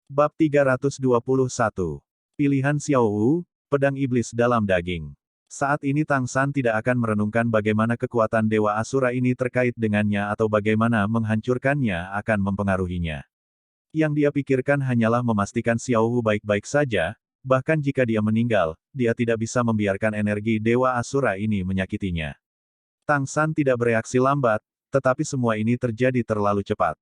Bab 321. Pilihan Xiao Wu, Pedang Iblis dalam Daging. Saat ini Tang San tidak akan merenungkan bagaimana kekuatan Dewa Asura ini terkait dengannya atau bagaimana menghancurkannya akan mempengaruhinya. Yang dia pikirkan hanyalah memastikan Xiao Wu baik-baik saja, bahkan jika dia meninggal, dia tidak bisa membiarkan energi Dewa Asura ini menyakitinya. Tang San tidak bereaksi lambat, tetapi semua ini terjadi terlalu cepat.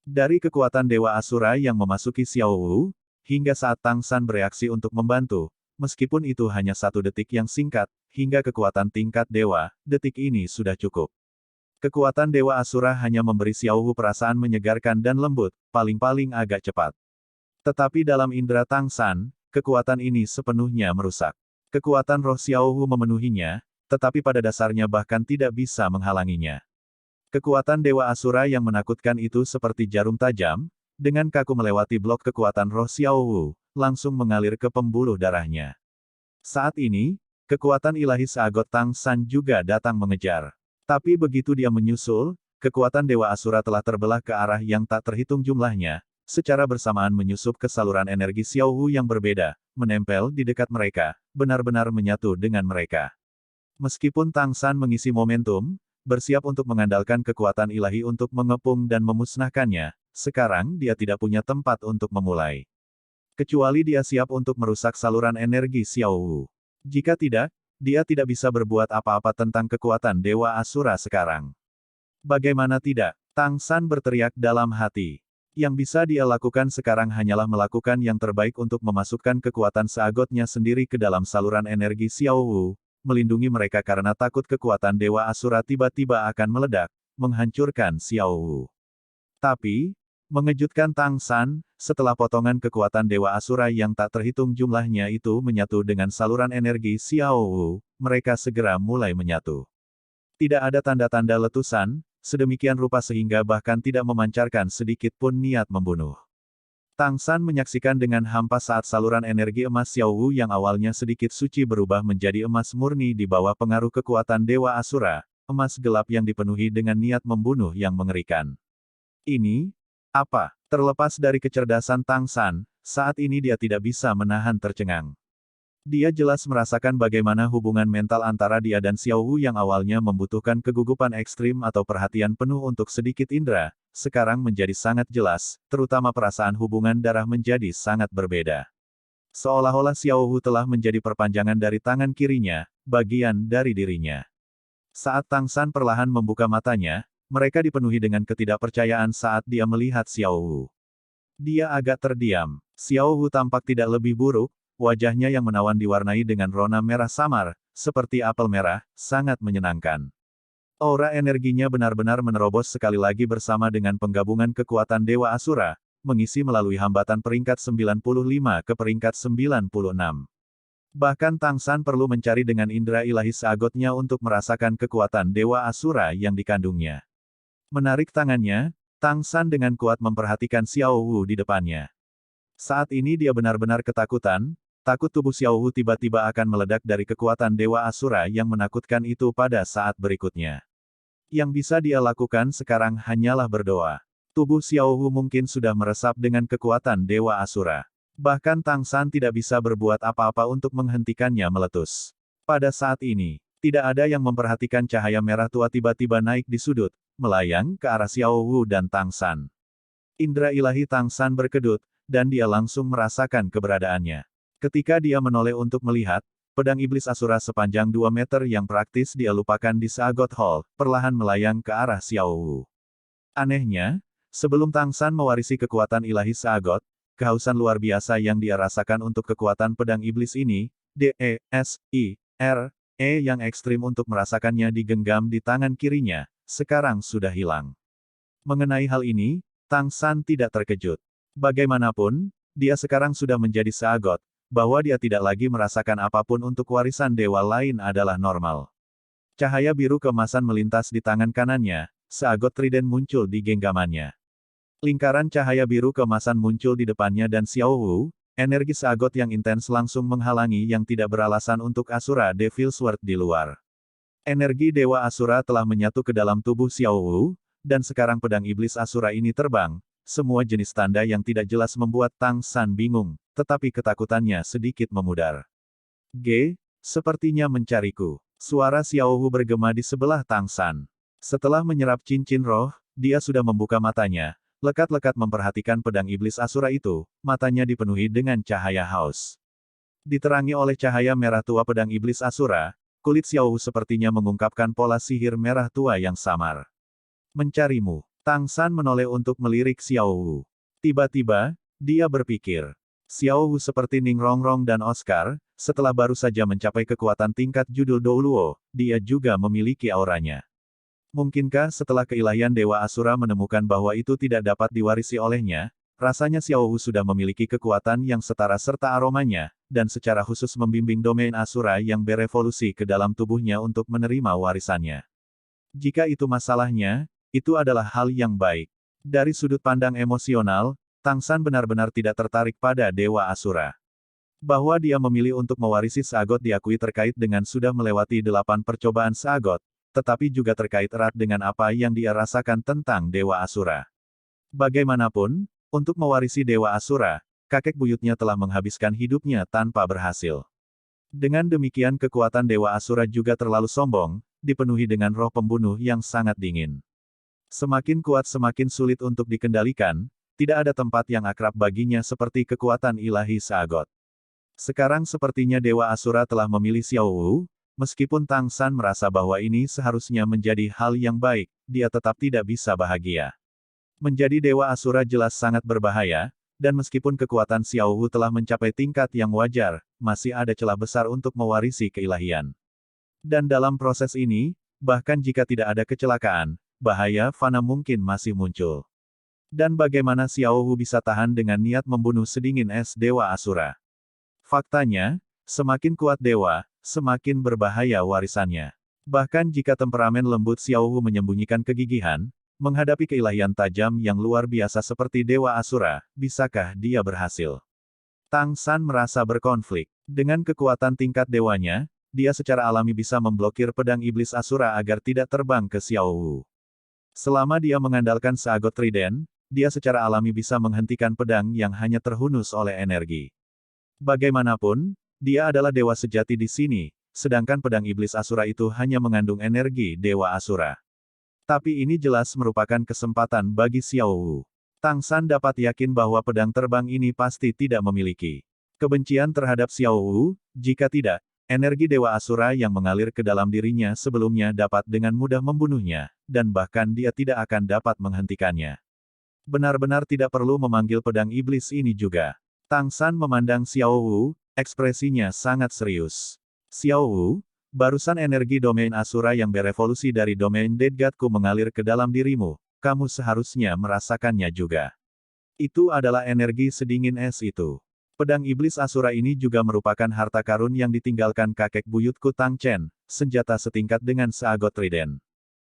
Dari kekuatan Dewa Asura yang memasuki Xiao Wu, hingga saat Tang San bereaksi untuk membantu, meskipun itu hanya 1 detik yang singkat, hingga kekuatan tingkat Dewa, detik ini sudah cukup. Kekuatan Dewa Asura hanya memberi Xiao Wu perasaan menyegarkan dan lembut, paling-paling agak cepat. Tetapi dalam indera Tang San, kekuatan ini sepenuhnya merusak. Kekuatan roh Xiao Wu memenuhinya, tetapi pada dasarnya bahkan tidak bisa menghalanginya. Kekuatan Dewa Asura yang menakutkan itu seperti jarum tajam, dengan kaku melewati blok kekuatan roh Xiao Wu, langsung mengalir ke pembuluh darahnya. Saat ini, kekuatan ilahi Seagot Tang San juga datang mengejar. Tapi begitu dia menyusul, kekuatan Dewa Asura telah terbelah ke arah yang tak terhitung jumlahnya, secara bersamaan menyusup ke saluran energi Xiao Wu yang berbeda, menempel di dekat mereka, benar-benar menyatu dengan mereka. Meskipun Tang San mengisi momentum, bersiap untuk mengandalkan kekuatan ilahi untuk mengepung dan memusnahkannya, sekarang dia tidak punya tempat untuk memulai. Kecuali dia siap untuk merusak saluran energi Xiao Wu. Jika tidak, dia tidak bisa berbuat apa-apa tentang kekuatan Dewa Asura sekarang. Bagaimana tidak? Tang San berteriak dalam hati. Yang bisa dia lakukan sekarang hanyalah melakukan yang terbaik untuk memasukkan kekuatan seagotnya sendiri ke dalam saluran energi Xiao Wu, melindungi mereka karena takut kekuatan Dewa Asura tiba-tiba akan meledak, menghancurkan Xiao Wu. Tapi, mengejutkan Tang San, setelah potongan kekuatan Dewa Asura yang tak terhitung jumlahnya itu menyatu dengan saluran energi Xiao Wu, mereka segera mulai menyatu. Tidak ada tanda-tanda letusan, sedemikian rupa sehingga bahkan tidak memancarkan sedikit pun niat membunuh. Tang San menyaksikan dengan hampa saat saluran energi emas Xiao Wu yang awalnya sedikit suci berubah menjadi emas murni di bawah pengaruh kekuatan Dewa Asura, emas gelap yang dipenuhi dengan niat membunuh yang mengerikan. Ini, apa? Terlepas dari kecerdasan Tang San, saat ini dia tidak bisa menahan tercengang. Dia jelas merasakan bagaimana hubungan mental antara dia dan Xiao Wu yang awalnya membutuhkan kegugupan ekstrim atau perhatian penuh untuk sedikit indera, sekarang menjadi sangat jelas, terutama perasaan hubungan darah menjadi sangat berbeda. Seolah-olah Xiao Wu telah menjadi perpanjangan dari tangan kirinya, bagian dari dirinya. Saat Tang San perlahan membuka matanya, mereka dipenuhi dengan ketidakpercayaan saat dia melihat Xiao Wu. Dia agak terdiam. Xiao Wu tampak tidak lebih buruk, wajahnya yang menawan diwarnai dengan rona merah samar, seperti apel merah, sangat menyenangkan. Aura energinya benar-benar menerobos sekali lagi bersama dengan penggabungan kekuatan Dewa Asura, mengisi melalui hambatan peringkat 95 ke peringkat 96. Bahkan Tang San perlu mencari dengan indera ilahi seagotnya untuk merasakan kekuatan Dewa Asura yang dikandungnya. Menarik tangannya, Tang San dengan kuat memperhatikan Xiao Wu di depannya. Saat ini dia benar-benar ketakutan, takut tubuh Xiao Wu tiba-tiba akan meledak dari kekuatan Dewa Asura yang menakutkan itu pada saat berikutnya. Yang bisa dia lakukan sekarang hanyalah berdoa. Tubuh Xiao Wu mungkin sudah meresap dengan kekuatan Dewa Asura. Bahkan Tang San tidak bisa berbuat apa-apa untuk menghentikannya meletus. Pada saat ini, tidak ada yang memperhatikan cahaya merah tua tiba-tiba naik di sudut, melayang ke arah Xiao Wu dan Tang San. Indera ilahi Tang San berkedut, dan dia langsung merasakan keberadaannya. Ketika dia menoleh untuk melihat, pedang iblis Asura sepanjang 2 meter yang praktis dia lupakan di Seagot Hall, perlahan melayang ke arah Xiao Wu. Anehnya, sebelum Tang San mewarisi kekuatan ilahi Seagot, kehausan luar biasa yang dia rasakan untuk kekuatan pedang iblis ini, D-E-S-I-R-E yang ekstrim untuk merasakannya digenggam di tangan kirinya, sekarang sudah hilang. Mengenai hal ini, Tang San tidak terkejut. Bagaimanapun, dia sekarang sudah menjadi Seagot, bahwa dia tidak lagi merasakan apapun untuk warisan dewa lain adalah normal. Cahaya biru keemasan melintas di tangan kanannya, Seagot Trident muncul di genggamannya. Lingkaran cahaya biru keemasan muncul di depannya dan Xiao Wu, energi Seagot yang intens langsung menghalangi yang tidak beralasan untuk Asura Devil Sword di luar. Energi Dewa Asura telah menyatu ke dalam tubuh Xiao Wu, dan sekarang pedang iblis Asura ini terbang, semua jenis tanda yang tidak jelas membuat Tang San bingung, tetapi ketakutannya sedikit memudar. Sepertinya mencariku. Suara Xiao Wu bergema di sebelah Tang San. Setelah menyerap cincin roh, dia sudah membuka matanya, lekat-lekat memperhatikan pedang iblis Asura itu, matanya dipenuhi dengan cahaya haus. Diterangi oleh cahaya merah tua pedang iblis Asura, kulit Xiao Wu sepertinya mengungkapkan pola sihir merah tua yang samar. Mencarimu. Tang San menoleh untuk melirik Xiao Wu. Tiba-tiba, dia berpikir. Xiao Wu seperti Ning Rongrong dan Oscar, setelah baru saja mencapai kekuatan tingkat judul Douluo, dia juga memiliki auranya. Mungkinkah setelah keilahian Dewa Asura menemukan bahwa itu tidak dapat diwarisi olehnya, rasanya Xiao Wu sudah memiliki kekuatan yang setara serta aromanya, dan secara khusus membimbing domain Asura yang berevolusi ke dalam tubuhnya untuk menerima warisannya. Jika itu masalahnya, itu adalah hal yang baik. Dari sudut pandang emosional, Tang San benar-benar tidak tertarik pada Dewa Asura. Bahwa dia memilih untuk mewarisi Sagot diakui terkait dengan sudah melewati 8 percobaan Sagot, tetapi juga terkait erat dengan apa yang dia rasakan tentang Dewa Asura. Bagaimanapun, untuk mewarisi Dewa Asura, kakek buyutnya telah menghabiskan hidupnya tanpa berhasil. Dengan demikian kekuatan Dewa Asura juga terlalu sombong, dipenuhi dengan roh pembunuh yang sangat dingin. Semakin kuat semakin sulit untuk dikendalikan, tidak ada tempat yang akrab baginya seperti kekuatan ilahi Sagot. Sekarang sepertinya Dewa Asura telah memilih Xiao Wu, meskipun Tang San merasa bahwa ini seharusnya menjadi hal yang baik, dia tetap tidak bisa bahagia. Menjadi Dewa Asura jelas sangat berbahaya, dan meskipun kekuatan Xiao Wu telah mencapai tingkat yang wajar, masih ada celah besar untuk mewarisi keilahian. Dan dalam proses ini, bahkan jika tidak ada kecelakaan, bahaya fana mungkin masih muncul. Dan bagaimana Xiao Wu bisa tahan dengan niat membunuh sedingin es Dewa Asura? Faktanya, semakin kuat dewa, semakin berbahaya warisannya. Bahkan jika temperamen lembut Xiao Wu menyembunyikan kegigihan, menghadapi keilahian tajam yang luar biasa seperti Dewa Asura, bisakah dia berhasil? Tang San merasa berkonflik. Dengan kekuatan tingkat dewanya, dia secara alami bisa memblokir pedang iblis Asura agar tidak terbang ke Xiao Wu. Selama dia mengandalkan Sagot Trident, dia secara alami bisa menghentikan pedang yang hanya terhunus oleh energi. Bagaimanapun, dia adalah dewa sejati di sini, sedangkan pedang iblis Asura itu hanya mengandung energi Dewa Asura. Tapi ini jelas merupakan kesempatan bagi Xiao Wu. Tang San dapat yakin bahwa pedang terbang ini pasti tidak memiliki kebencian terhadap Xiao Wu, jika tidak, energi Dewa Asura yang mengalir ke dalam dirinya sebelumnya dapat dengan mudah membunuhnya, dan bahkan dia tidak akan dapat menghentikannya. Benar-benar tidak perlu memanggil pedang iblis ini juga. Tang San memandang Xiao Wu, ekspresinya sangat serius. Xiao Wu, barusan energi domain Asura yang berevolusi dari domain Dead God-ku mengalir ke dalam dirimu, kamu seharusnya merasakannya juga. Itu adalah energi sedingin es itu. Pedang iblis Asura ini juga merupakan harta karun yang ditinggalkan kakek buyutku Tang Chen, senjata setingkat dengan Sagot Trident.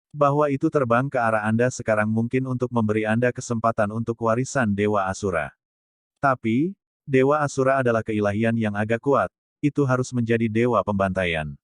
Bahwa itu terbang ke arah Anda sekarang mungkin untuk memberi Anda kesempatan untuk warisan Dewa Asura. Tapi, Dewa Asura adalah keilahian yang agak kuat, itu harus menjadi dewa pembantaian.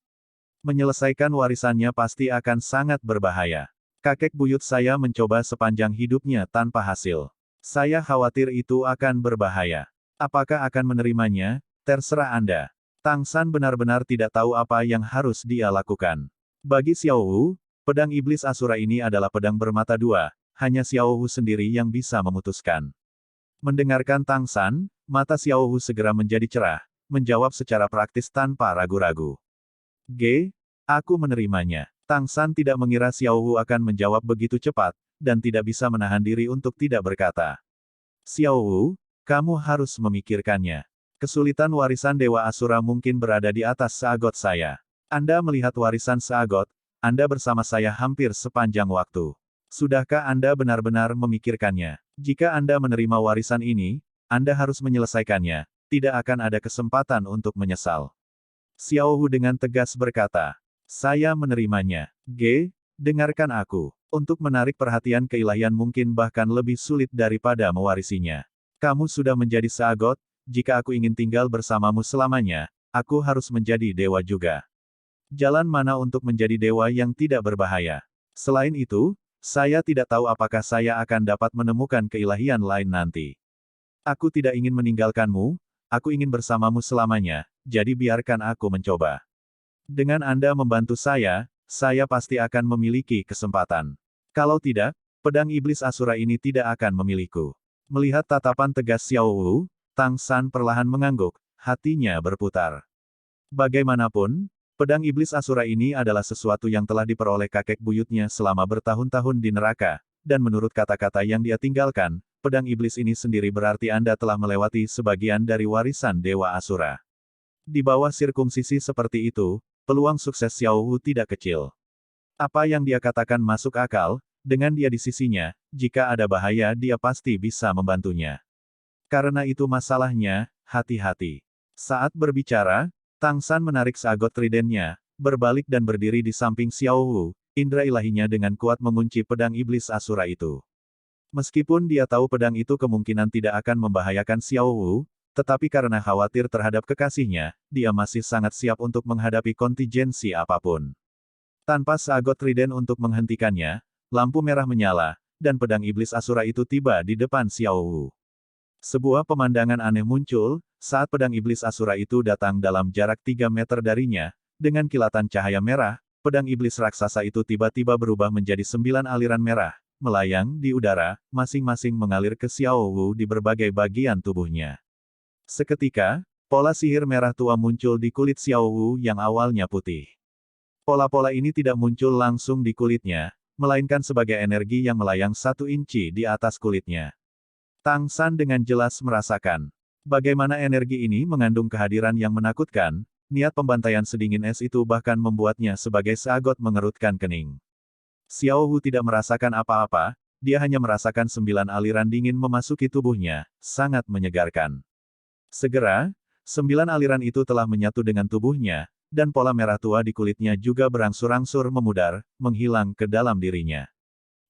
Menyelesaikan warisannya pasti akan sangat berbahaya. Kakek buyut saya mencoba sepanjang hidupnya tanpa hasil. Saya khawatir itu akan berbahaya. Apakah akan menerimanya? Terserah Anda. Tang San benar-benar tidak tahu apa yang harus dia lakukan. Bagi Xiao Wu, pedang iblis Asura ini adalah pedang bermata dua, hanya Xiao Wu sendiri yang bisa memutuskan. Mendengarkan Tang San, mata Xiao Wu segera menjadi cerah, menjawab secara praktis tanpa ragu-ragu. Aku menerimanya. Tang San tidak mengira Xiao Wu akan menjawab begitu cepat, dan tidak bisa menahan diri untuk tidak berkata. Xiao Wu, kamu harus memikirkannya. Kesulitan warisan Dewa Asura mungkin berada di atas Sagot saya. Anda melihat warisan Sagot, Anda bersama saya hampir sepanjang waktu. Sudahkah Anda benar-benar memikirkannya? Jika Anda menerima warisan ini, Anda harus menyelesaikannya, tidak akan ada kesempatan untuk menyesal. Xiao Wu dengan tegas berkata, saya menerimanya. Dengarkan aku. Untuk menarik perhatian keilahian mungkin bahkan lebih sulit daripada mewarisinya. Kamu sudah menjadi Sagot, jika aku ingin tinggal bersamamu selamanya, aku harus menjadi dewa juga. Jalan mana untuk menjadi dewa yang tidak berbahaya? Selain itu, Saya tidak tahu apakah saya akan dapat menemukan keilahian lain nanti. Aku tidak ingin meninggalkanmu, aku ingin bersamamu selamanya, jadi biarkan aku mencoba. Dengan Anda membantu saya pasti akan memiliki kesempatan. Kalau tidak, pedang iblis Asura ini tidak akan memilihku. Melihat tatapan tegas Xiao Wu, Tang San perlahan mengangguk, hatinya berputar. Bagaimanapun, pedang iblis Asura ini adalah sesuatu yang telah diperoleh kakek buyutnya selama bertahun-tahun di neraka, dan menurut kata-kata yang dia tinggalkan, pedang iblis ini sendiri berarti Anda telah melewati sebagian dari warisan Dewa Asura. Di bawah sirkumsisi seperti itu, peluang sukses Xiao Wu tidak kecil. Apa yang dia katakan masuk akal, dengan dia di sisinya, jika ada bahaya dia pasti bisa membantunya. Karena itu masalahnya, hati-hati. Saat berbicara, Tang San menarik seagot tridennya, berbalik dan berdiri di samping Xiao Wu, indera ilahinya dengan kuat mengunci pedang iblis Asura itu. Meskipun dia tahu pedang itu kemungkinan tidak akan membahayakan Xiao Wu, tetapi karena khawatir terhadap kekasihnya, dia masih sangat siap untuk menghadapi kontingensi apapun. Tanpa seagot triden untuk menghentikannya, lampu merah menyala, dan pedang iblis Asura itu tiba di depan Xiao Wu. Sebuah pemandangan aneh muncul, saat pedang iblis Asura itu datang dalam jarak 3 meter darinya, dengan kilatan cahaya merah, pedang iblis raksasa itu tiba-tiba berubah menjadi 9 aliran merah, melayang di udara, masing-masing mengalir ke Xiao Wu di berbagai bagian tubuhnya. Seketika, pola sihir merah tua muncul di kulit Xiao Wu yang awalnya putih. Pola-pola ini tidak muncul langsung di kulitnya, melainkan sebagai energi yang melayang 1 inci di atas kulitnya. Tang San dengan jelas merasakan bagaimana energi ini mengandung kehadiran yang menakutkan, niat pembantaian sedingin es itu bahkan membuatnya sebagai seagot mengerutkan kening. Xiao Wu tidak merasakan apa-apa, dia hanya merasakan 9 aliran dingin memasuki tubuhnya, sangat menyegarkan. Segera, 9 aliran itu telah menyatu dengan tubuhnya, dan pola merah tua di kulitnya juga berangsur-angsur memudar, menghilang ke dalam dirinya.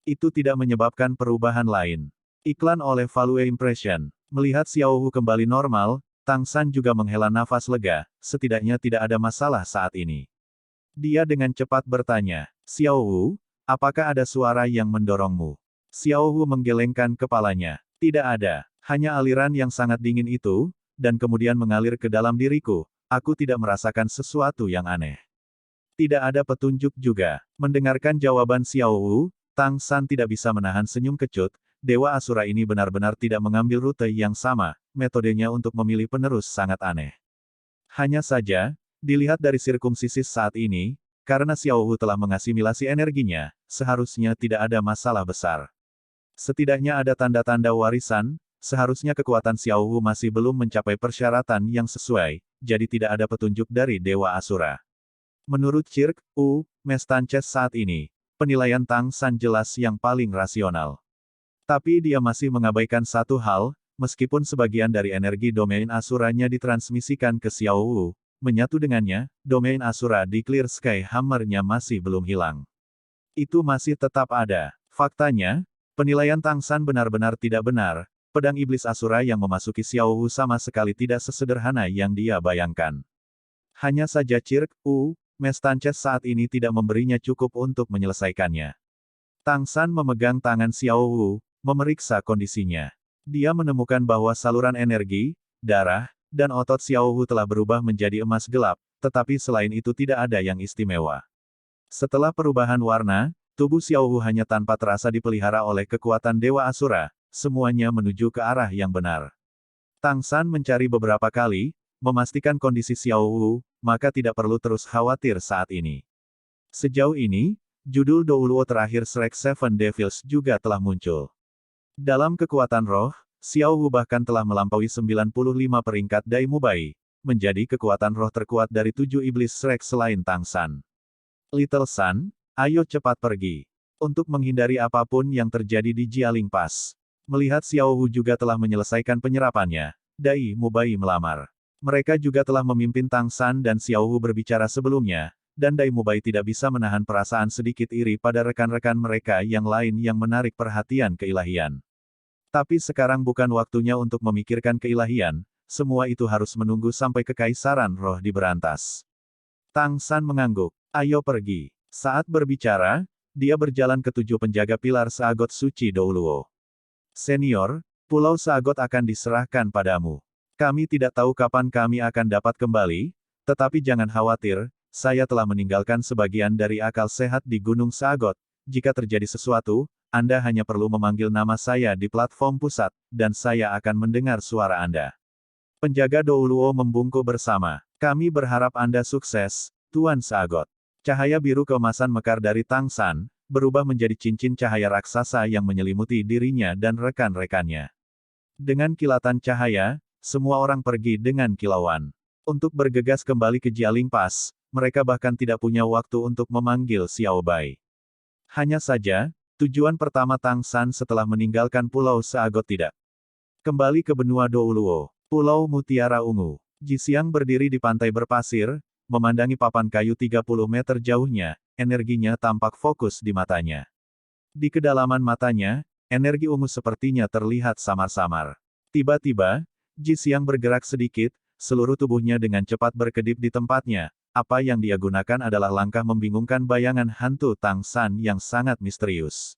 Itu tidak menyebabkan perubahan lain. Iklan oleh Value Impression. Melihat Xiao Wu kembali normal, Tang San juga menghela nafas lega, setidaknya tidak ada masalah saat ini. Dia dengan cepat bertanya, Xiao Wu, apakah ada suara yang mendorongmu? Xiao Wu menggelengkan kepalanya. Tidak ada, hanya aliran yang sangat dingin itu, dan kemudian mengalir ke dalam diriku, aku tidak merasakan sesuatu yang aneh. Tidak ada petunjuk juga. Mendengarkan jawaban Xiao Wu, Tang San tidak bisa menahan senyum kecut, Dewa Asura ini benar-benar tidak mengambil rute yang sama, metodenya untuk memilih penerus sangat aneh. Hanya saja, dilihat dari sirkumsisis saat ini, karena Xiao Wu telah mengasimilasi energinya, seharusnya tidak ada masalah besar. Setidaknya ada tanda-tanda warisan, seharusnya kekuatan Xiao Wu masih belum mencapai persyaratan yang sesuai, jadi tidak ada petunjuk dari Dewa Asura. Menurut Cirque U Mestances saat ini, penilaian Tang San jelas yang paling rasional. Tapi dia masih mengabaikan satu hal, meskipun sebagian dari energi domain Asuranya ditransmisikan ke Xiao Wu, menyatu dengannya, domain Asura di Clear Sky Hammer-nya masih belum hilang. Itu masih tetap ada. Faktanya, penilaian Tang San benar-benar tidak benar, pedang iblis Asura yang memasuki Xiao Wu sama sekali tidak sesederhana yang dia bayangkan. Hanya saja Cirque U Mestances saat ini tidak memberinya cukup untuk menyelesaikannya. Tang San memegang tangan Xiao Wu, memeriksa kondisinya. Dia menemukan bahwa saluran energi, darah, dan otot Xiao Wu telah berubah menjadi emas gelap, tetapi selain itu tidak ada yang istimewa. Setelah perubahan warna, tubuh Xiao Wu hanya tanpa terasa dipelihara oleh kekuatan Dewa Asura, semuanya menuju ke arah yang benar. Tang San mencari beberapa kali, memastikan kondisi Xiao Wu, maka tidak perlu terus khawatir saat ini. Sejauh ini, judul Douluo terakhir Shrek Seven Devils juga telah muncul. Dalam kekuatan roh, Xiao Wu bahkan telah melampaui 95 peringkat Dai Mubai, menjadi kekuatan roh terkuat dari 7 iblis Shrek selain Tang San. Little Sun, ayo cepat pergi. Untuk menghindari apapun yang terjadi di Jialing Pass. Melihat Xiao Wu juga telah menyelesaikan penyerapannya, Dai Mubai melamar. Mereka juga telah memimpin Tang San dan Xiao Wu berbicara sebelumnya, dan Dai Mubai tidak bisa menahan perasaan sedikit iri pada rekan-rekan mereka yang lain yang menarik perhatian keilahian. Tapi sekarang bukan waktunya untuk memikirkan keilahian, semua itu harus menunggu sampai kekaisaran roh diberantas. Tang San mengangguk, ayo pergi. Saat berbicara, Dia berjalan ke 7 penjaga pilar Saagot Suci Douluo. Senior, Pulau Saagot akan diserahkan padamu. Kami tidak tahu kapan kami akan dapat kembali, tetapi jangan khawatir, saya telah meninggalkan sebagian dari akal sehat di Gunung Saagot. Jika terjadi sesuatu, Anda hanya perlu memanggil nama saya di platform pusat, dan saya akan mendengar suara Anda. Penjaga Douluo membungkuk bersama. Kami berharap Anda sukses, Tuan Saagot. Cahaya biru keemasan mekar dari Tang San, berubah menjadi cincin cahaya raksasa yang menyelimuti dirinya dan rekan-rekannya. Dengan kilatan cahaya, semua orang pergi dengan kilauan. Untuk bergegas kembali ke Jialing Pass, mereka bahkan tidak punya waktu untuk memanggil Xiao Bai. Hanya saja, tujuan pertama Tang San setelah meninggalkan Pulau Saagot tidak kembali ke benua Douluo, Pulau Mutiara Ungu. Jixiang berdiri di pantai berpasir, memandangi papan kayu 30 meter jauhnya, energinya tampak fokus di matanya. Di kedalaman matanya, energi ungu sepertinya terlihat samar-samar. Tiba-tiba, Jixiang bergerak sedikit, seluruh tubuhnya dengan cepat berkedip di tempatnya. Apa yang dia gunakan adalah langkah membingungkan bayangan hantu Tang San yang sangat misterius.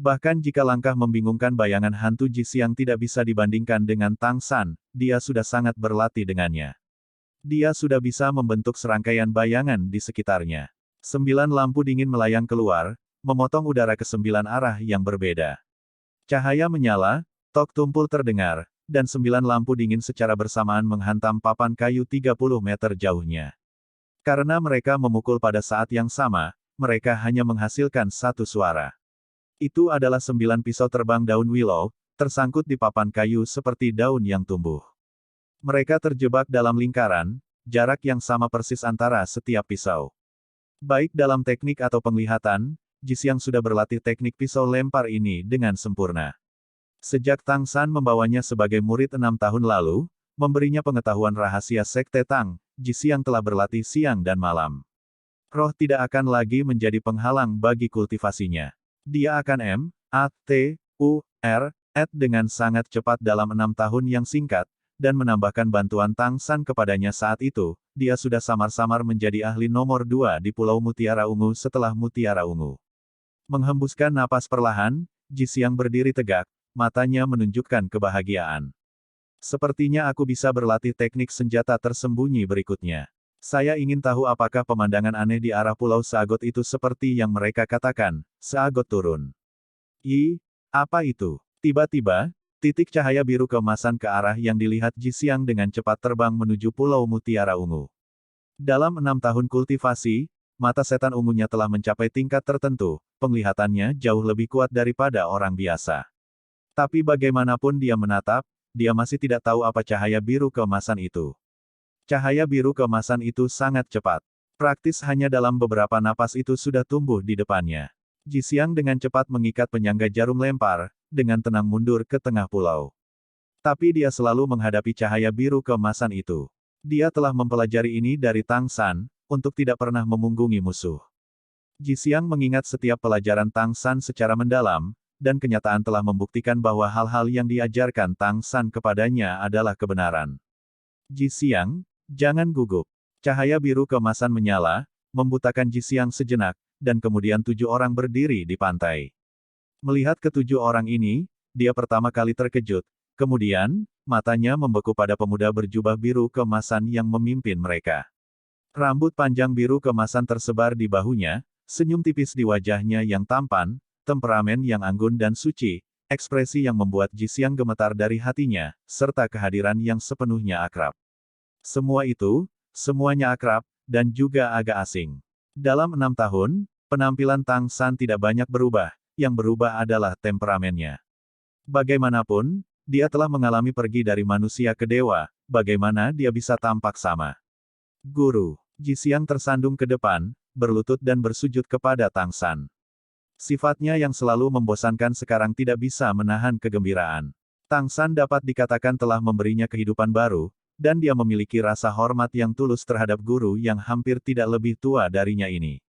Bahkan jika langkah membingungkan bayangan hantu Jixiang tidak bisa dibandingkan dengan Tang San, dia sudah sangat berlatih dengannya. Dia sudah bisa membentuk serangkaian bayangan di sekitarnya. 9 lampu dingin melayang keluar, memotong udara ke 9 arah yang berbeda. Cahaya menyala, tok tumpul terdengar, dan 9 lampu dingin secara bersamaan menghantam papan kayu 30 meter jauhnya. Karena mereka memukul pada saat yang sama, mereka hanya menghasilkan satu suara. Itu adalah 9 pisau terbang daun willow, tersangkut di papan kayu seperti daun yang tumbuh. Mereka terjebak dalam lingkaran, jarak yang sama persis antara setiap pisau. Baik dalam teknik atau penglihatan, Jixiang sudah berlatih teknik pisau lempar ini dengan sempurna. Sejak Tang San membawanya sebagai murid 6 tahun lalu, memberinya pengetahuan rahasia Sekte Tang, Jixiang telah berlatih siang dan malam. Roh tidak akan lagi menjadi penghalang bagi kultivasinya. Dia akan dengan sangat cepat dalam 6 tahun yang singkat, dan menambahkan bantuan Tang San kepadanya saat itu, dia sudah samar-samar menjadi ahli nomor 2 di Pulau Mutiara Ungu setelah Mutiara Ungu. Menghembuskan napas perlahan, Jixiang berdiri tegak, matanya menunjukkan kebahagiaan. Sepertinya aku bisa berlatih teknik senjata tersembunyi berikutnya. Saya ingin tahu apakah pemandangan aneh di arah Pulau Saagot itu seperti yang mereka katakan, Saagot turun. Apa itu? Tiba-tiba, titik cahaya biru keemasan ke arah yang dilihat Jixiang dengan cepat terbang menuju Pulau Mutiara Ungu. Dalam 6 tahun kultivasi, mata setan ungunya telah mencapai tingkat tertentu, penglihatannya jauh lebih kuat daripada orang biasa. Tapi bagaimanapun dia menatap, dia masih tidak tahu apa cahaya biru keemasan itu. Cahaya biru keemasan itu sangat cepat. Praktis hanya dalam beberapa napas itu sudah tumbuh di depannya. Jixiang dengan cepat mengikat penyangga jarum lempar, dengan tenang mundur ke tengah pulau. Tapi dia selalu menghadapi cahaya biru keemasan itu. Dia telah mempelajari ini dari Tang San, untuk tidak pernah memunggungi musuh. Jixiang mengingat setiap pelajaran Tang San secara mendalam, dan kenyataan telah membuktikan bahwa hal-hal yang diajarkan Tang San kepadanya adalah kebenaran. Jixiang, jangan gugup. Cahaya biru keemasan menyala, membutakan Jixiang sejenak, dan kemudian 7 orang berdiri di pantai. Melihat ke-7 orang ini, dia pertama kali terkejut, kemudian, matanya membeku pada pemuda berjubah biru keemasan yang memimpin mereka. Rambut panjang biru keemasan tersebar di bahunya, senyum tipis di wajahnya yang tampan, temperamen yang anggun dan suci, ekspresi yang membuat Jixiang gemetar dari hatinya, serta kehadiran yang sepenuhnya akrab. Semua itu, semuanya akrab, dan juga agak asing. Dalam 6 tahun, penampilan Tang San tidak banyak berubah, yang berubah adalah temperamennya. Bagaimanapun, dia telah mengalami pergi dari manusia ke dewa, bagaimana dia bisa tampak sama? Guru, Jixiang tersandung ke depan, berlutut dan bersujud kepada Tang San. Sifatnya yang selalu membosankan sekarang tidak bisa menahan kegembiraan. Tang San dapat dikatakan telah memberinya kehidupan baru, dan dia memiliki rasa hormat yang tulus terhadap guru yang hampir tidak lebih tua darinya ini.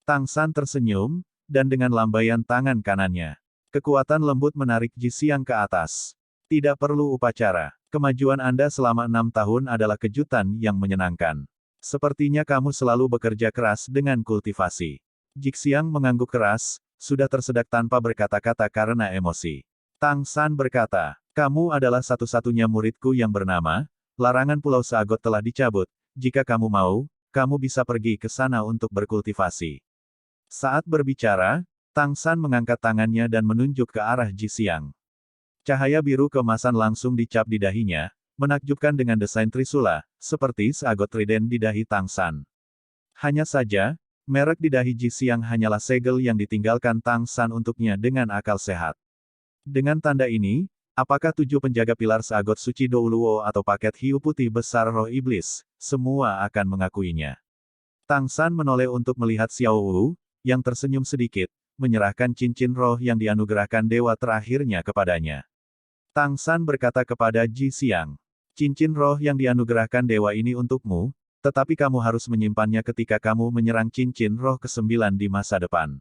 Tang San tersenyum, dan dengan lambaian tangan kanannya, kekuatan lembut menarik Jixiang ke atas. Tidak perlu upacara. Kemajuan Anda selama 6 tahun adalah kejutan yang menyenangkan. Sepertinya kamu selalu bekerja keras dengan kultivasi. Jixiang mengangguk keras, sudah tersedak tanpa berkata-kata karena emosi. Tang San berkata, kamu adalah satu-satunya muridku yang bernama, larangan Pulau Sagot telah dicabut, jika kamu mau, kamu bisa pergi ke sana untuk berkultivasi. Saat berbicara, Tang San mengangkat tangannya dan menunjuk ke arah Jixiang. Cahaya biru keemasan langsung dicap di dahinya, menakjubkan dengan desain trisula, seperti seagot trident di dahi Tang San. Hanya saja, merek di dahi Jixiang hanyalah segel yang ditinggalkan Tang San untuknya dengan akal sehat. Dengan tanda ini, apakah 7 penjaga pilar seagot suci Douluo atau paket hiu putih besar roh iblis, semua akan mengakuinya. Tang San menoleh untuk melihat Xiao Wu, yang tersenyum sedikit, menyerahkan cincin roh yang dianugerahkan dewa terakhirnya kepadanya. Tang San berkata kepada Jixiang, cincin roh yang dianugerahkan dewa ini untukmu, tetapi kamu harus menyimpannya ketika kamu menyerang cincin roh ke-9 di masa depan.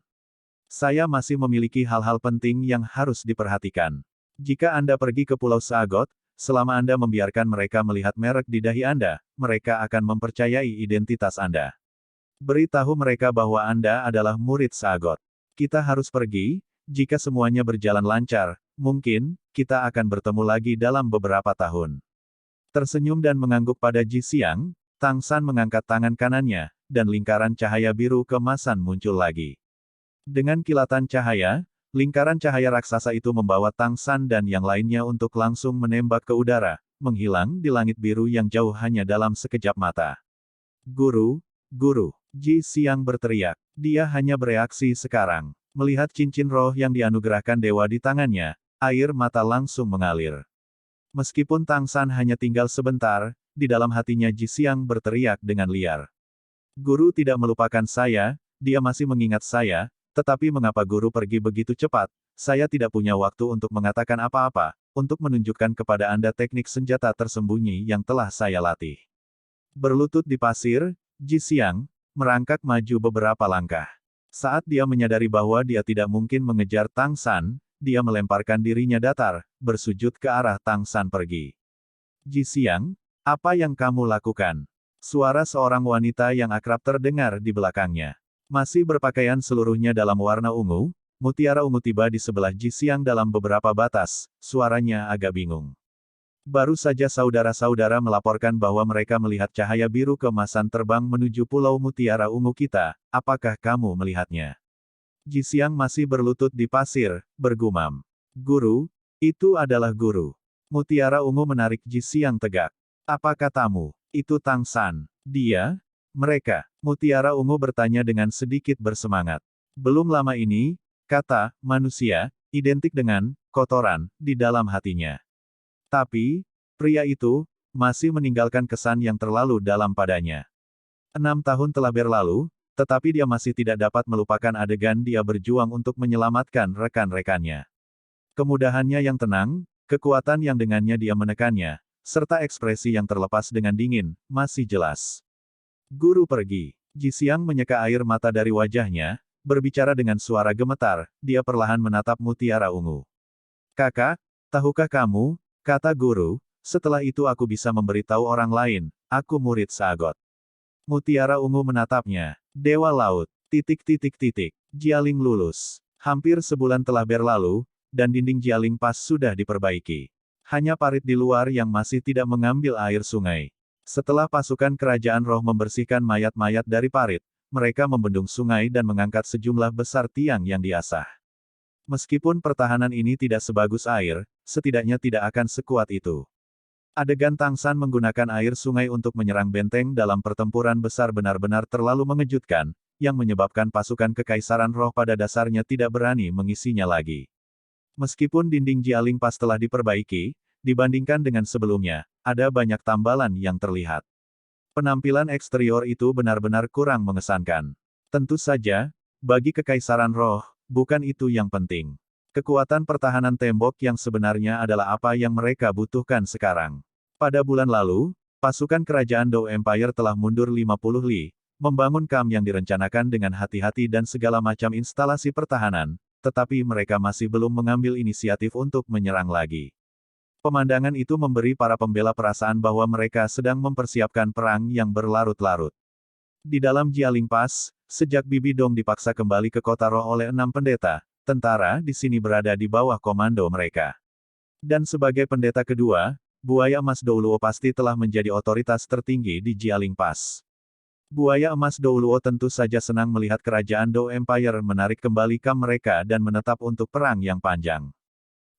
Saya masih memiliki hal-hal penting yang harus diperhatikan. Jika Anda pergi ke Pulau Sagot, selama Anda membiarkan mereka melihat merek di dahi Anda, mereka akan mempercayai identitas Anda. Beritahu mereka bahwa Anda adalah murid Sagot. Kita harus pergi, jika semuanya berjalan lancar, mungkin, kita akan bertemu lagi dalam beberapa tahun. Tersenyum dan mengangguk pada Jixiang, Tang San mengangkat tangan kanannya, dan lingkaran cahaya biru keemasan muncul lagi. Dengan kilatan cahaya, lingkaran cahaya raksasa itu membawa Tang San dan yang lainnya untuk langsung menembak ke udara, menghilang di langit biru yang jauh hanya dalam sekejap mata. Guru, guru, Jixiang berteriak. Dia hanya bereaksi sekarang. Melihat cincin roh yang dianugerahkan dewa di tangannya, air mata langsung mengalir. Meskipun Tang San hanya tinggal sebentar, di dalam hatinya Jixiang berteriak dengan liar. Guru tidak melupakan saya, dia masih mengingat saya, tetapi mengapa guru pergi begitu cepat? Saya tidak punya waktu untuk mengatakan apa-apa, untuk menunjukkan kepada Anda teknik senjata tersembunyi yang telah saya latih. Berlutut di pasir, Jixiang merangkak maju beberapa langkah. Saat dia menyadari bahwa dia tidak mungkin mengejar Tang San, dia melemparkan dirinya datar, bersujud ke arah Tang San pergi. Jixiang, apa yang kamu lakukan? Suara seorang wanita yang akrab terdengar di belakangnya. Masih berpakaian seluruhnya dalam warna ungu, mutiara ungu tiba di sebelah Jixiang dalam beberapa batas, suaranya agak bingung. Baru saja saudara-saudara melaporkan bahwa mereka melihat cahaya biru keemasan terbang menuju Pulau Mutiara Ungu kita, apakah kamu melihatnya? Jixiang masih berlutut di pasir, bergumam. Guru, itu adalah guru. Mutiara Ungu menarik Jixiang tegak. Apa katamu? Itu Tang San. Dia? Mereka. Mutiara Ungu bertanya dengan sedikit bersemangat. Belum lama ini, kata manusia, identik dengan kotoran di dalam hatinya. Tapi, pria itu masih meninggalkan kesan yang terlalu dalam padanya. 6 tahun telah berlalu, tetapi dia masih tidak dapat melupakan adegan dia berjuang untuk menyelamatkan rekan-rekannya. Kemudahannya yang tenang, kekuatan yang dengannya dia menekannya, serta ekspresi yang terlepas dengan dingin, masih jelas. Guru pergi. Jixiang menyeka air mata dari wajahnya, berbicara dengan suara gemetar, dia perlahan menatap Mutiara Ungu. Kakak, tahukah kamu, kata guru, setelah itu aku bisa memberitahu orang lain, aku murid Sagot. Mutiara Ungu menatapnya. Dewa Laut. ... Jialing lulus. Hampir sebulan telah berlalu, dan dinding Jialing Pass sudah diperbaiki. Hanya parit di luar yang masih tidak mengambil air sungai. Setelah pasukan kerajaan roh membersihkan mayat-mayat dari parit, mereka membendung sungai dan mengangkat sejumlah besar tiang yang diasah. Meskipun pertahanan ini tidak sebagus air, setidaknya tidak akan sekuat itu. Adegan Tang San menggunakan air sungai untuk menyerang benteng dalam pertempuran besar benar-benar terlalu mengejutkan, yang menyebabkan pasukan kekaisaran roh pada dasarnya tidak berani mengisinya lagi. Meskipun dinding Jialing Pass telah diperbaiki, dibandingkan dengan sebelumnya, ada banyak tambalan yang terlihat. Penampilan eksterior itu benar-benar kurang mengesankan. Tentu saja, bagi kekaisaran roh, bukan itu yang penting. Kekuatan pertahanan tembok yang sebenarnya adalah apa yang mereka butuhkan sekarang. Pada bulan lalu, pasukan kerajaan Dou Empire telah mundur 50 li, membangun kamp yang direncanakan dengan hati-hati dan segala macam instalasi pertahanan, tetapi mereka masih belum mengambil inisiatif untuk menyerang lagi. Pemandangan itu memberi para pembela perasaan bahwa mereka sedang mempersiapkan perang yang berlarut-larut. Di dalam Jialing Pass, sejak Bibi Dong dipaksa kembali ke kota roh oleh 6 pendeta, tentara di sini berada di bawah komando mereka. Dan sebagai pendeta kedua, Buaya Emas Douluo pasti telah menjadi otoritas tertinggi di Jialing Pass. Buaya Emas Douluo tentu saja senang melihat kerajaan Dou Empire menarik kembali kam mereka dan menetap untuk perang yang panjang.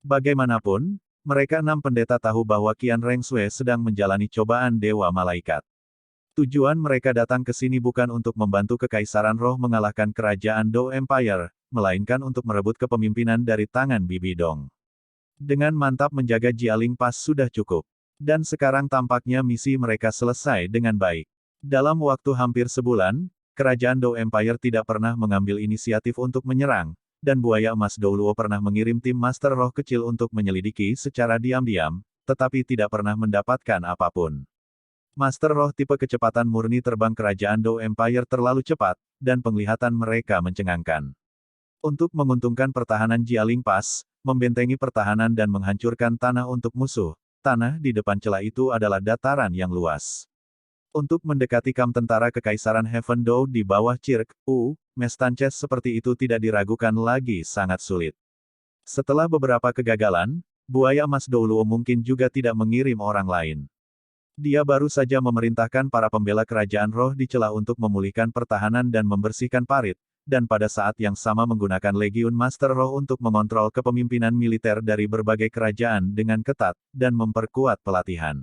Bagaimanapun, mereka 6 pendeta tahu bahwa Qian Rengsui sedang menjalani cobaan Dewa Malaikat. Tujuan mereka datang ke sini bukan untuk membantu Kekaisaran Roh mengalahkan kerajaan Dou Empire, melainkan untuk merebut kepemimpinan dari tangan Bibi Dong. Dengan mantap menjaga Jialing Pass sudah cukup. Dan sekarang tampaknya misi mereka selesai dengan baik. Dalam waktu hampir sebulan, kerajaan Dou Empire tidak pernah mengambil inisiatif untuk menyerang, dan Buaya Emas Douluo pernah mengirim tim Master Roh kecil untuk menyelidiki secara diam-diam, tetapi tidak pernah mendapatkan apapun. Master Roh tipe kecepatan murni terbang kerajaan Dou Empire terlalu cepat, dan penglihatan mereka mencengangkan. Untuk menguntungkan pertahanan Jialing Pass, membentengi pertahanan dan menghancurkan tanah untuk musuh, tanah di depan celah itu adalah dataran yang luas. Untuk mendekati kam tentara Kekaisaran Heaven Dou di bawah Cirque U, Mestanches seperti itu tidak diragukan lagi sangat sulit. Setelah beberapa kegagalan, Buaya Emas Douluo mungkin juga tidak mengirim orang lain. Dia baru saja memerintahkan para pembela kerajaan roh di celah untuk memulihkan pertahanan dan membersihkan parit, dan pada saat yang sama menggunakan Legiun Master Roh untuk mengontrol kepemimpinan militer dari berbagai kerajaan dengan ketat, dan memperkuat pelatihan.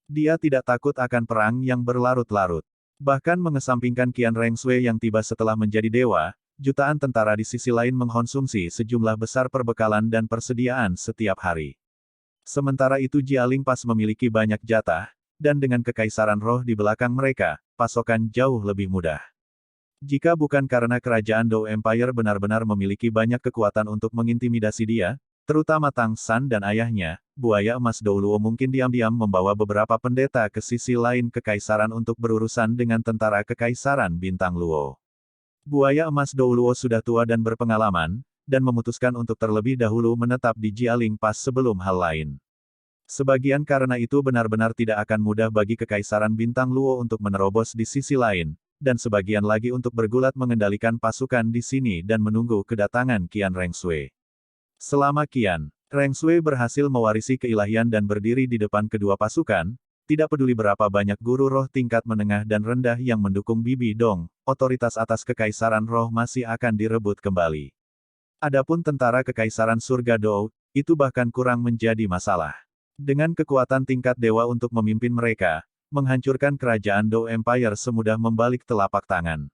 Dia tidak takut akan perang yang berlarut-larut. Bahkan mengesampingkan Qian Rengsui yang tiba setelah menjadi dewa, jutaan tentara di sisi lain mengkonsumsi sejumlah besar perbekalan dan persediaan setiap hari. Sementara itu Jialing Pass memiliki banyak jatah, dan dengan Kekaisaran Roh di belakang mereka, pasokan jauh lebih mudah. Jika bukan karena kerajaan Dou Empire benar-benar memiliki banyak kekuatan untuk mengintimidasi dia, terutama Tang San dan ayahnya, Buaya Emas Douluo mungkin diam-diam membawa beberapa pendeta ke sisi lain Kekaisaran untuk berurusan dengan tentara Kekaisaran Bintang Luo. Buaya Emas Douluo sudah tua dan berpengalaman, dan memutuskan untuk terlebih dahulu menetap di Jialing Pass sebelum hal lain. Sebagian karena itu benar-benar tidak akan mudah bagi Kekaisaran Bintang Luo untuk menerobos di sisi lain, dan sebagian lagi untuk bergulat mengendalikan pasukan di sini dan menunggu kedatangan Qian Rengsui. Selama Qian Rengsui berhasil mewarisi keilahian dan berdiri di depan kedua pasukan, tidak peduli berapa banyak guru roh tingkat menengah dan rendah yang mendukung Bibi Dong, otoritas atas Kekaisaran Roh masih akan direbut kembali. Adapun tentara Kekaisaran Surga Dou, itu bahkan kurang menjadi masalah. Dengan kekuatan tingkat dewa untuk memimpin mereka, menghancurkan kerajaan Dou Empire semudah membalik telapak tangan.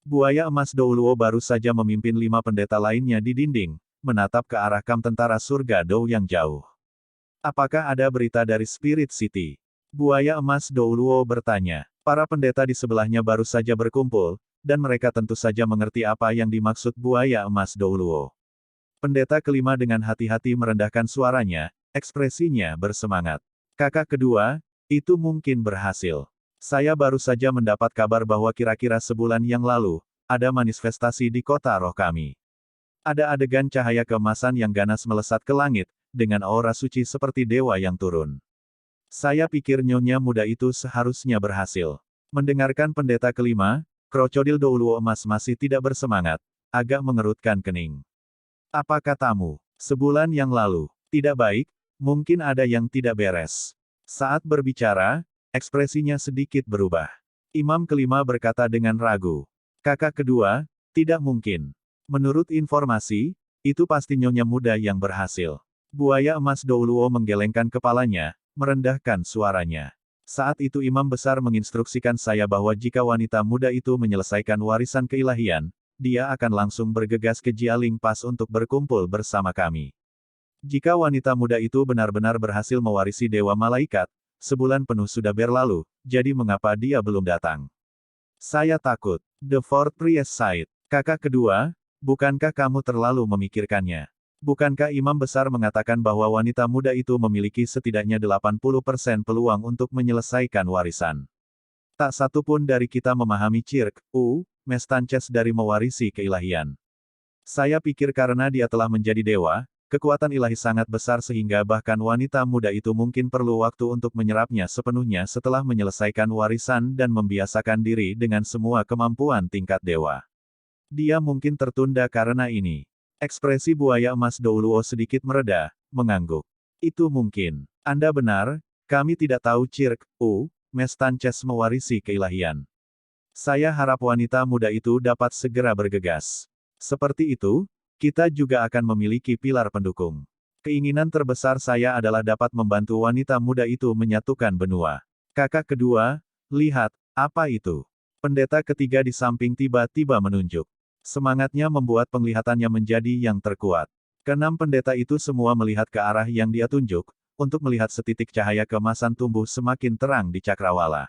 Buaya Emas Douluo baru saja memimpin 5 pendeta lainnya di dinding, menatap ke arah kam tentara surga Dou yang jauh. Apakah ada berita dari Spirit City? Buaya Emas Douluo bertanya. Para pendeta di sebelahnya baru saja berkumpul, dan mereka tentu saja mengerti apa yang dimaksud Buaya Emas Douluo. Pendeta kelima dengan hati-hati merendahkan suaranya, ekspresinya bersemangat. Kakak kedua, itu mungkin berhasil. Saya baru saja mendapat kabar bahwa kira-kira sebulan yang lalu, ada manifestasi di kota roh kami. Ada adegan cahaya keemasan yang ganas melesat ke langit, dengan aura suci seperti dewa yang turun. Saya pikir nyonya muda itu seharusnya berhasil. Mendengarkan pendeta kelima, Krokodil Douluo Emas masih tidak bersemangat, agak mengerutkan kening. Apa katamu? Sebulan yang lalu. Tidak baik, mungkin ada yang tidak beres. Saat berbicara, ekspresinya sedikit berubah. Imam kelima berkata dengan ragu. Kakak kedua, tidak mungkin. Menurut informasi, itu pasti nyonya muda yang berhasil. Buaya Emas Douluo menggelengkan kepalanya, merendahkan suaranya. Saat itu imam besar menginstruksikan saya bahwa jika wanita muda itu menyelesaikan warisan keilahian, dia akan langsung bergegas ke Jialing Pass untuk berkumpul bersama kami. Jika wanita muda itu benar-benar berhasil mewarisi Dewa Malaikat, sebulan penuh sudah berlalu, jadi mengapa dia belum datang? Saya takut. The Fourth Priest sighed. Kakak kedua, bukankah kamu terlalu memikirkannya? Bukankah imam besar mengatakan bahwa wanita muda itu memiliki setidaknya 80% peluang untuk menyelesaikan warisan? Tak satu pun dari kita memahami Cirque U, Mestanches dari mewarisi keilahian. Saya pikir karena dia telah menjadi dewa, Kekuatan ilahi sangat besar sehingga bahkan wanita muda itu mungkin perlu waktu untuk menyerapnya sepenuhnya setelah menyelesaikan warisan dan membiasakan diri dengan semua kemampuan tingkat dewa. Dia mungkin tertunda karena ini. Ekspresi buaya emas Douluo sedikit mereda, mengangguk. Itu mungkin. Anda benar, kami tidak tahu Mestances mewarisi keilahian. Saya harap wanita muda itu dapat segera bergegas. Seperti itu, kita juga akan memiliki pilar pendukung. Keinginan terbesar saya adalah dapat membantu wanita muda itu menyatukan benua. Kakak kedua, lihat, apa itu? Pendeta ketiga di samping tiba-tiba menunjuk. Semangatnya membuat penglihatannya menjadi yang terkuat. Keenam pendeta itu semua melihat ke arah yang dia tunjuk, untuk melihat setitik cahaya keemasan tumbuh semakin terang di cakrawala.